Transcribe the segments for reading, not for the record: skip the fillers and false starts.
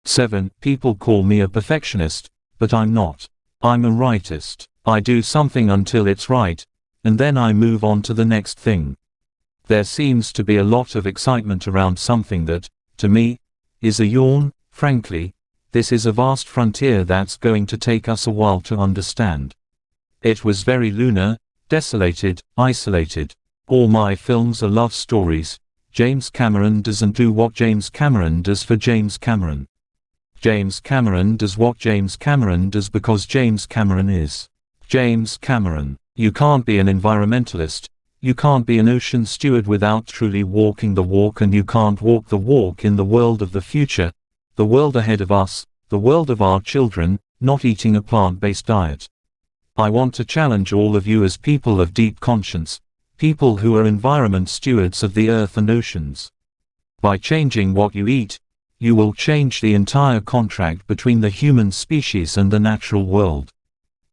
7. People call me a perfectionist, but I'm not. I'm a rightist. I do something until it's right, and then I move on to the next thing. There seems to be a lot of excitement around something that, to me, is a yawn. Frankly, this is a vast frontier that's going to take us a while to understand. It was very lunar, desolated, isolated. All my films are love stories. James Cameron doesn't do what James Cameron does for James Cameron. James Cameron does what James Cameron does because James Cameron is James Cameron. You can't be an environmentalist, you can't be an ocean steward without truly walking the walk, and you can't walk the walk in the world of the future, the world ahead of us, the world of our children, not eating a plant-based diet. I want to challenge all of you as people of deep conscience, people who are environment stewards of the earth and oceans. By changing what you eat, you will change the entire contract between the human species and the natural world.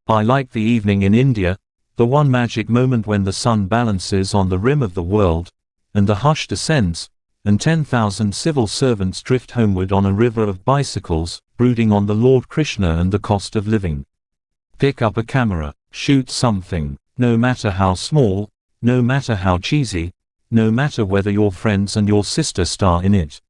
I like the evening in India, the one magic moment when the sun balances on the rim of the world, and the hush descends, and 10,000 civil servants drift homeward on a river of bicycles, brooding on the Lord Krishna and the cost of living. Pick up a camera, shoot something, no matter how small, no matter how cheesy, no matter whether your friends and your sister star in it.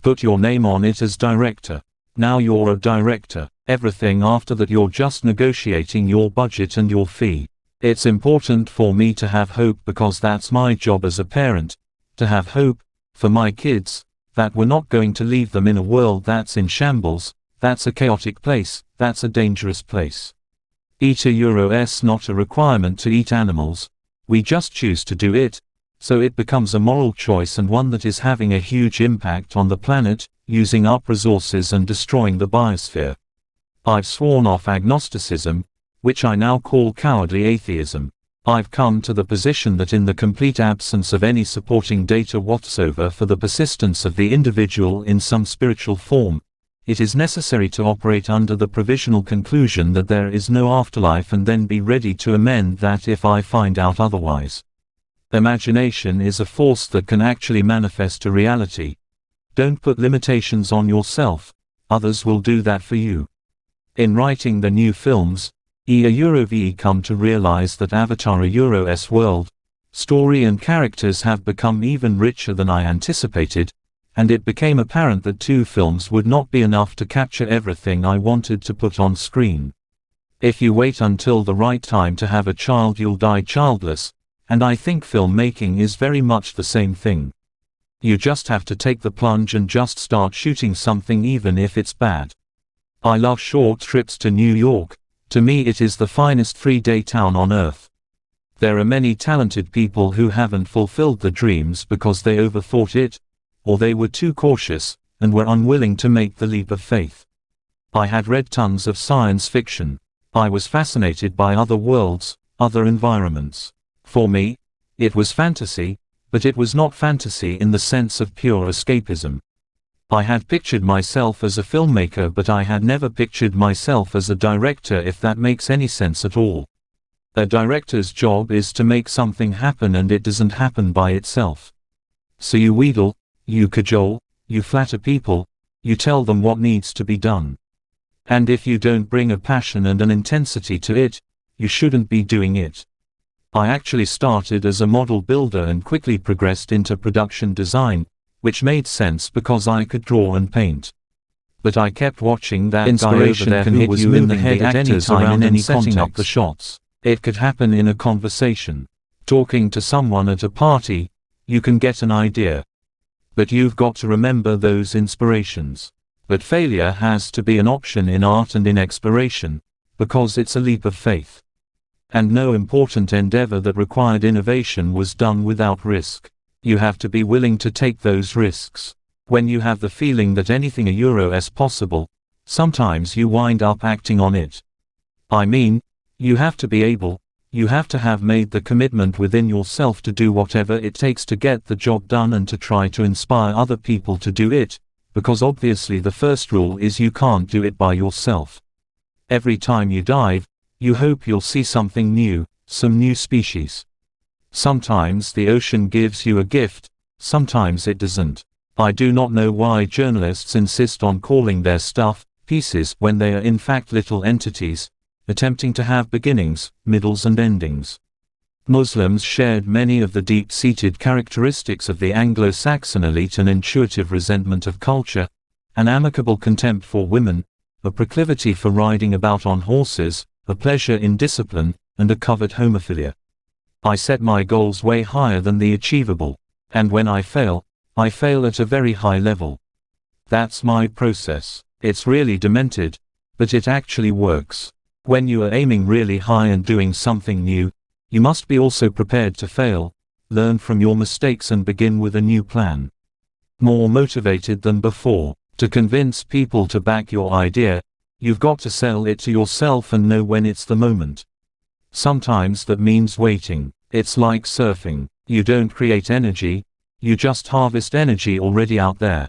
Put your name on it as director. Now you're a director. Everything after that you're just negotiating your budget and your fee. It's important for me to have hope because that's my job as a parent, to have hope for my kids, that we're not going to leave them in a world that's in shambles, that's a chaotic place, that's a dangerous place. Eat a Euro-S not a requirement to eat animals, we just choose to do it, so it becomes a moral choice and one that is having a huge impact on the planet, using up resources and destroying the biosphere. I've sworn off agnosticism, which I now call cowardly atheism. I've come to the position that in the complete absence of any supporting data whatsoever for the persistence of the individual in some spiritual form, it is necessary to operate under the provisional conclusion that there is no afterlife and then be ready to amend that if I find out otherwise. Imagination is a force that can actually manifest a reality. Don't put limitations on yourself, others will do that for you. In writing the new films, a Euro-V come to realize that Avatar a Euro-S world, story and characters have become even richer than I anticipated, and it became apparent that 2 films would not be enough to capture everything I wanted to put on screen. If you wait until the right time to have a child you'll die childless, and I think filmmaking is very much the same thing. You just have to take the plunge and just start shooting something even if it's bad. I love short trips to New York. To me it is the finest 3-day town on earth. There are many talented people who haven't fulfilled the dreams because they overthought it, or they were too cautious, and were unwilling to make the leap of faith. I had read tons of science fiction. I was fascinated by other worlds, other environments. For me, it was fantasy, but it was not fantasy in the sense of pure escapism. I had pictured myself as a filmmaker, but I had never pictured myself as a director, if that makes any sense at all. A director's job is to make something happen, and it doesn't happen by itself. So you wheedle, you cajole, you flatter people, you tell them what needs to be done. And if you don't bring a passion and an intensity to it, you shouldn't be doing it. I actually started as a model builder and quickly progressed into production design, which made sense because I could draw and paint. But I kept watching that inspiration guy over there who was moving the head at any time in any setting up the shots. It could happen in a conversation. Talking to someone at a party, you can get an idea. But you've got to remember those inspirations. But failure has to be an option in art and in exploration, because it's a leap of faith. And no important endeavor that required innovation was done without risk. You have to be willing to take those risks. When you have the feeling that anything a Euro is possible, sometimes you wind up acting on it. I mean, you have to be able, you have to have made the commitment within yourself to do whatever it takes to get the job done and to try to inspire other people to do it, because obviously the first rule is you can't do it by yourself. Every time you dive, you hope you'll see something new, some new species. Sometimes the ocean gives you a gift, sometimes it doesn't. I do not know why journalists insist on calling their stuff pieces when they are in fact little entities, attempting to have beginnings, middles and endings. Muslims shared many of the deep-seated characteristics of the Anglo-Saxon elite: an intuitive resentment of culture, an amicable contempt for women, a proclivity for riding about on horses, a pleasure in discipline, and a covert homophilia. I set my goals way higher than the achievable, and when I fail at a very high level. That's my process. It's really demented, but it actually works. When you are aiming really high and doing something new, you must be also prepared to fail, learn from your mistakes and begin with a new plan. More motivated than before. To convince people to back your idea, you've got to sell it to yourself and know when it's the moment. Sometimes that means waiting. It's like surfing. You don't create energy, you just harvest energy already out there.